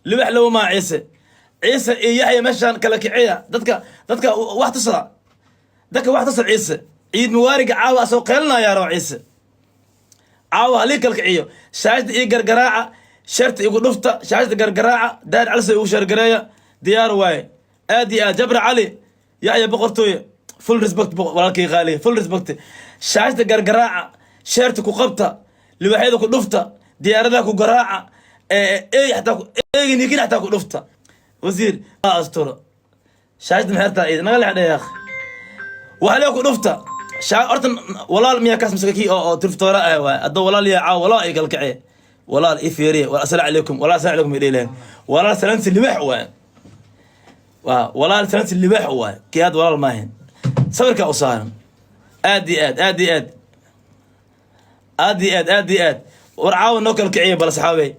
لبح لو ما عيسى عيسى يحيى مشان كلكعيه dadka wax tusra dadka wax tusra عيسى ciid muwaariga caawa soo qeelna yaa roo عيسى caawa halii kalkaciyo shaashada ii gargaraaca sharti igu dhufta shaashada gargaraaca daar calsa igu shargareeya diyaar waay aad iyo aad jabra cali yaxya boqortooye full respect walaalkay qaali full respect shaashada gargaraaca sharti ku qabta liwaxyada ku dhufta diyaarada ku garaaca eegini kin xataa ku dhufta wasiir asturo shaashada maxarta id naga leexday yaa waxa la ku dhufta horta walaal miya kaas masakii oo tirftoora ah waa adoo walaal yaa caaw walaal ay galkacay walaal ifiiriye walaal assalaamu calaykum walaal assalaamu calaykum ilayhi walaal salaanti libax waa walaal salaanti libax waa kiyaad walaal ma ahayn sawirka u saaran aad aad war caaw noo kalkacay bal saxaabay